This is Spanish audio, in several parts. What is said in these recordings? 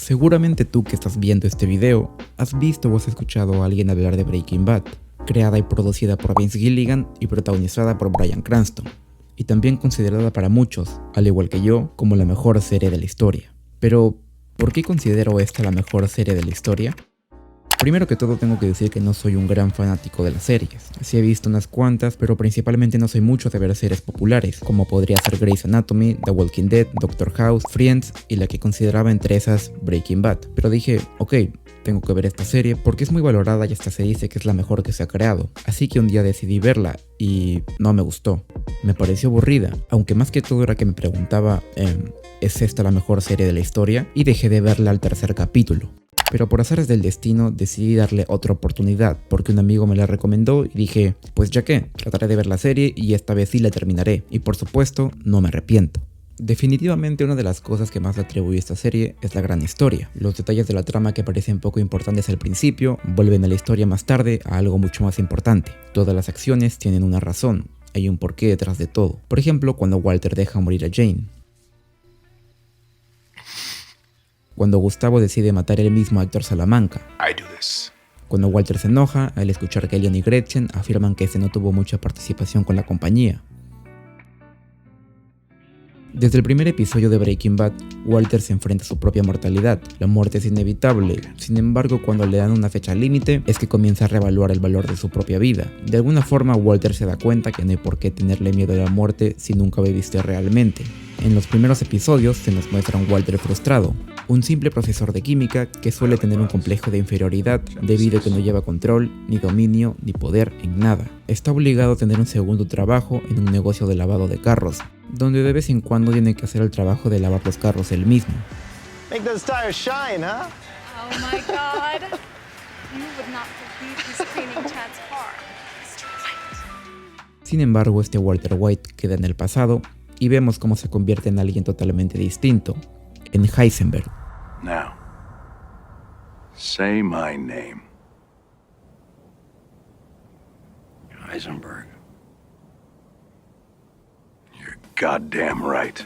Seguramente tú que estás viendo este video, has visto o has escuchado a alguien hablar de Breaking Bad, creada y producida por Vince Gilligan y protagonizada por Bryan Cranston, y también considerada para muchos, al igual que yo, como la mejor serie de la historia. Pero, ¿por qué considero esta la mejor serie de la historia? Primero que todo tengo que decir que no soy un gran fanático de las series. Sí he visto unas cuantas, pero principalmente no soy mucho de ver series populares, como podría ser Grey's Anatomy, The Walking Dead, Doctor House, Friends y la que consideraba entre esas Breaking Bad. Pero dije, ok, tengo que ver esta serie porque es muy valorada y hasta se dice que es la mejor que se ha creado. Así que un día decidí verla y no me gustó. Me pareció aburrida, aunque más que todo era que me preguntaba, ¿es esta la mejor serie de la historia? Y dejé de verla al tercer capítulo. Pero por azares del destino decidí darle otra oportunidad porque un amigo me la recomendó y dije, pues ya que, trataré de ver la serie y esta vez sí la terminaré. Y por supuesto, no me arrepiento. Definitivamente una de las cosas que más le atribuyo a esta serie es la gran historia. Los detalles de la trama que parecen poco importantes al principio vuelven a la historia más tarde a algo mucho más importante. Todas las acciones tienen una razón, hay un porqué detrás de todo. Por ejemplo, cuando Walter deja morir a Jane. Cuando Gustavo decide matar él mismo a Héctor Salamanca. Cuando Walter se enoja al escuchar que Elian y Gretchen afirman que este no tuvo mucha participación con la compañía. Desde el primer episodio de Breaking Bad, Walter se enfrenta a su propia mortalidad. La muerte es inevitable, sin embargo cuando le dan una fecha límite es que comienza a reevaluar el valor de su propia vida. De alguna forma Walter se da cuenta que no hay por qué tenerle miedo a la muerte si nunca lo viviste realmente. En los primeros episodios se nos muestra un Walter frustrado, un simple profesor de química que suele tener un complejo de inferioridad debido a que no lleva control, ni dominio, ni poder en nada. Está obligado a tener un segundo trabajo en un negocio de lavado de carros, donde de vez en cuando tiene que hacer el trabajo de lavar los carros él mismo. Make those tires shine, huh? Oh my God. You would not believe who's cleaning Chad's car. Mr. White. Sin embargo, este Walter White queda en el pasado y vemos cómo se convierte en alguien totalmente distinto, en Heisenberg. Now, say my name. Heisenberg. You're goddamn right.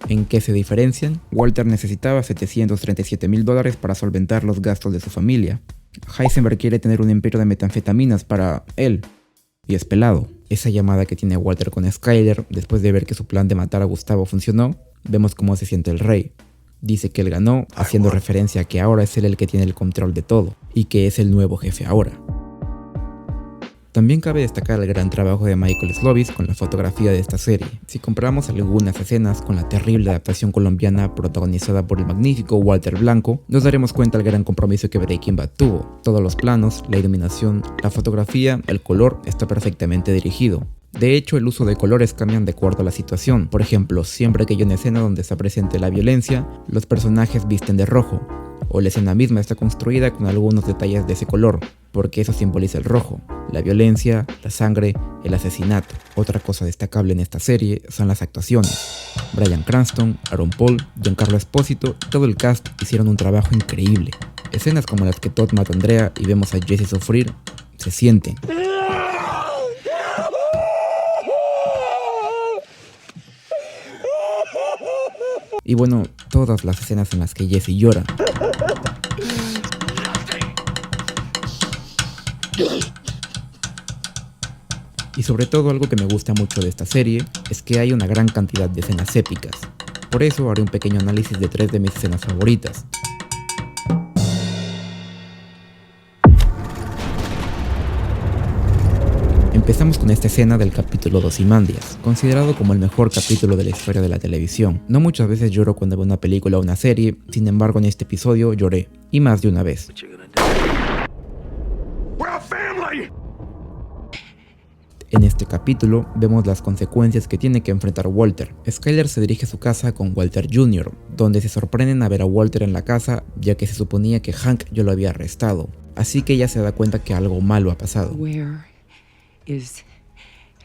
¿En qué se diferencian? Walter necesitaba $737,000 para solventar los gastos de su familia. Heisenberg quiere tener un imperio de metanfetaminas para él. Y es pelado. Esa llamada que tiene Walter con Skyler después de ver que su plan de matar a Gustavo funcionó, vemos cómo se siente el rey. Dice que él ganó, haciendo referencia a que ahora es él el que tiene el control de todo, y que es el nuevo jefe ahora. También cabe destacar el gran trabajo de Michael Slovis con la fotografía de esta serie. Si comparamos algunas escenas con la terrible adaptación colombiana protagonizada por el magnífico Walter Blanco, nos daremos cuenta del gran compromiso que Breaking Bad tuvo. Todos los planos, la iluminación, la fotografía, el color está perfectamente dirigido. De hecho, el uso de colores cambian de acuerdo a la situación. Por ejemplo, siempre que hay una escena donde está presente la violencia, los personajes visten de rojo, o la escena misma está construida con algunos detalles de ese color, porque eso simboliza el rojo, la violencia, la sangre, el asesinato. Otra cosa destacable en esta serie son las actuaciones. Bryan Cranston, Aaron Paul, Giancarlo Esposito, todo el cast hicieron un trabajo increíble. Escenas como las que Todd mata a Andrea y vemos a Jesse sufrir, se sienten. Y bueno, todas las escenas en las que Jesse llora. Y sobre todo algo que me gusta mucho de esta serie es que hay una gran cantidad de escenas épicas. Por eso haré un pequeño análisis de 3 de mis escenas favoritas. Empezamos con esta escena del capítulo de Ozymandias, considerado como el mejor capítulo de la historia de la televisión. No muchas veces lloro cuando veo una película o una serie, sin embargo en este episodio lloré, y más de una vez. En este capítulo vemos las consecuencias que tiene que enfrentar Walter. Skyler se dirige a su casa con Walter Jr., donde se sorprenden a ver a Walter en la casa, ya que se suponía que Hank ya lo había arrestado. Así que ella se da cuenta que algo malo ha pasado. Where is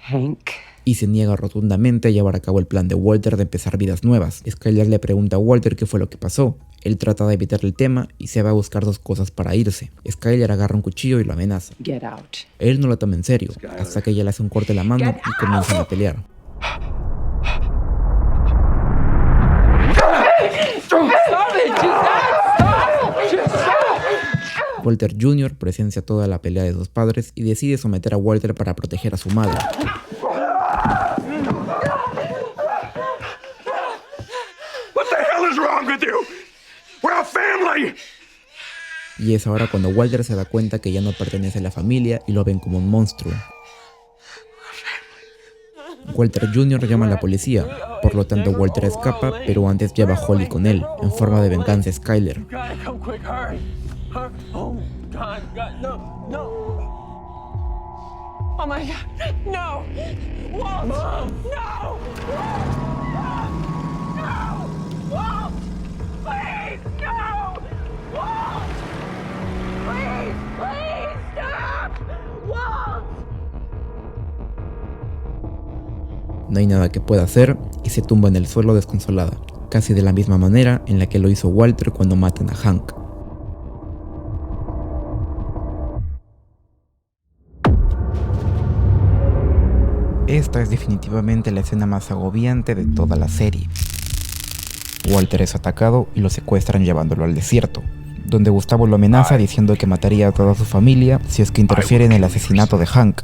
Hank? Y se niega rotundamente a llevar a cabo el plan de Walter de empezar vidas nuevas. Skyler le pregunta a Walter qué fue lo que pasó. Él trata de evitar el tema y se va a buscar 2 cosas para irse. Skyler agarra un cuchillo y lo amenaza. Get out. Él no lo toma en serio, hasta que ella le hace un corte en la mano y comienzan a pelear. Stop it! Stop! Walter Jr. presencia toda la pelea de sus padres y decide someter a Walter para proteger a su madre. What the hell is wrong with you? We're a family! Y es ahora cuando Walter se da cuenta que ya no pertenece a la familia y lo ven como un monstruo. Walter Jr. llama a la policía, por lo tanto Walter escapa, pero antes lleva a Holly con él, en forma de venganza a Skyler. Oh my God, no! Walt! Mom! No! Walt! No! Walt! Please, no! Walt! Please, stop! Walt! No hay nada que pueda hacer y se tumba en el suelo desconsolada, casi de la misma manera en la que lo hizo Walter cuando matan a Hank. Esta es definitivamente la escena más agobiante de toda la serie. Walter es atacado y lo secuestran llevándolo al desierto, donde Gustavo lo amenaza diciendo que mataría a toda su familia si es que interfiere en el asesinato de Hank.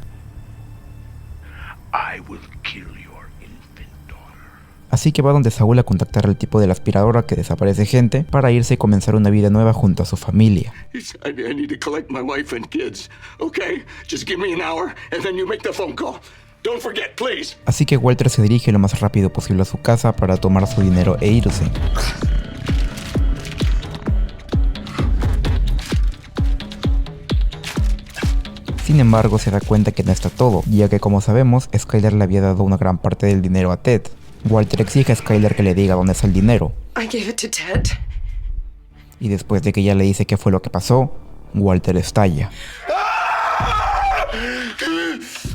Así que va donde Saúl a contactar al tipo de la aspiradora que desaparece gente para irse y comenzar una vida nueva junto a su familia. Así que Walter se dirige lo más rápido posible a su casa para tomar su dinero e irse. Sin embargo, se da cuenta que no está todo, ya que como sabemos, Skyler le había dado una gran parte del dinero a Ted. Walter exige a Skyler que le diga dónde está el dinero. I gave it to Ted. Y después de que ella le dice qué fue lo que pasó, Walter estalla.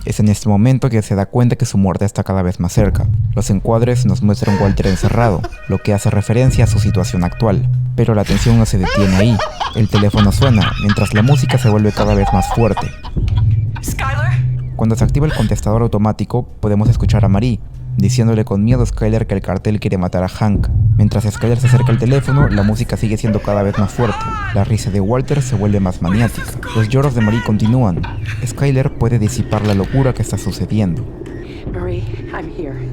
Es en este momento que se da cuenta que su muerte está cada vez más cerca. Los encuadres nos muestran a Walter encerrado, lo que hace referencia a su situación actual. Pero la tensión no se detiene ahí. El teléfono suena, mientras la música se vuelve cada vez más fuerte. Skyler? Cuando se activa el contestador automático, podemos escuchar a Marie, diciéndole con miedo a Skyler que el cartel quiere matar a Hank. Mientras Skyler se acerca al teléfono, la música sigue siendo cada vez más fuerte. La risa de Walter se vuelve más maniática. Los lloros de Marie continúan. Skyler puede disipar la locura que está sucediendo. Marie, I'm here.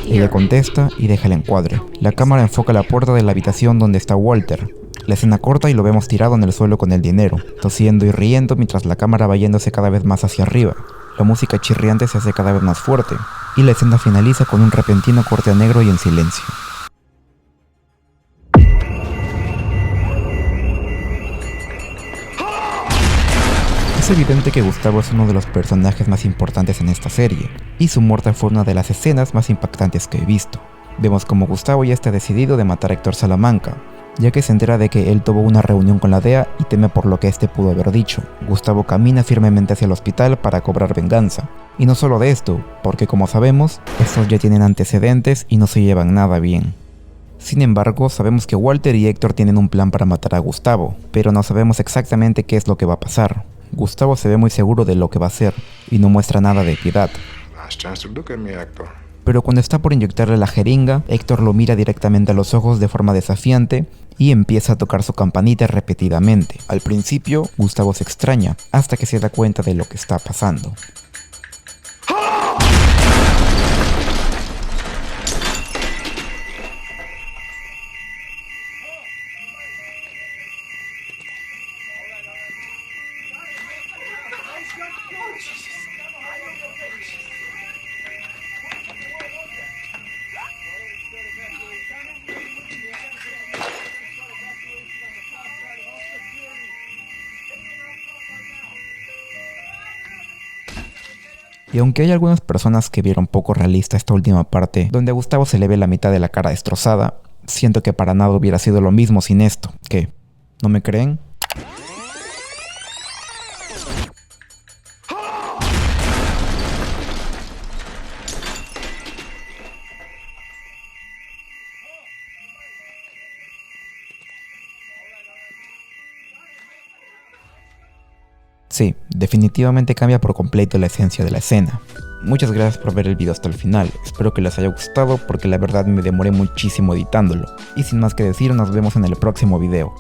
Ella contesta y deja el encuadre. La cámara enfoca la puerta de la habitación donde está Walter. La escena corta y lo vemos tirado en el suelo con el dinero, tosiendo y riendo mientras la cámara va yéndose cada vez más hacia arriba. La música chirriante se hace cada vez más fuerte, y la escena finaliza con un repentino corte a negro y en silencio. Es evidente que Gustavo es uno de los personajes más importantes en esta serie, y su muerte fue una de las escenas más impactantes que he visto. Vemos como Gustavo ya está decidido de matar a Héctor Salamanca, ya que se entera de que él tuvo una reunión con la DEA y teme por lo que este pudo haber dicho. Gustavo camina firmemente hacia el hospital para cobrar venganza. Y no solo de esto, porque como sabemos, estos ya tienen antecedentes y no se llevan nada bien. Sin embargo, sabemos que Walter y Héctor tienen un plan para matar a Gustavo, pero no sabemos exactamente qué es lo que va a pasar. Gustavo se ve muy seguro de lo que va a hacer y no muestra nada de piedad. Pero cuando está por inyectarle la jeringa, Héctor lo mira directamente a los ojos de forma desafiante y empieza a tocar su campanita repetidamente. Al principio, Gustavo se extraña, hasta que se da cuenta de lo que está pasando. Y aunque hay algunas personas que vieron poco realista esta última parte, donde a Gustavo se le ve la mitad de la cara destrozada, siento que para nada hubiera sido lo mismo sin esto. ¿Qué? ¿No me creen? Sí, definitivamente cambia por completo la esencia de la escena. Muchas gracias por ver el video hasta el final, espero que les haya gustado porque la verdad me demoré muchísimo editándolo. Y sin más que decir, nos vemos en el próximo video.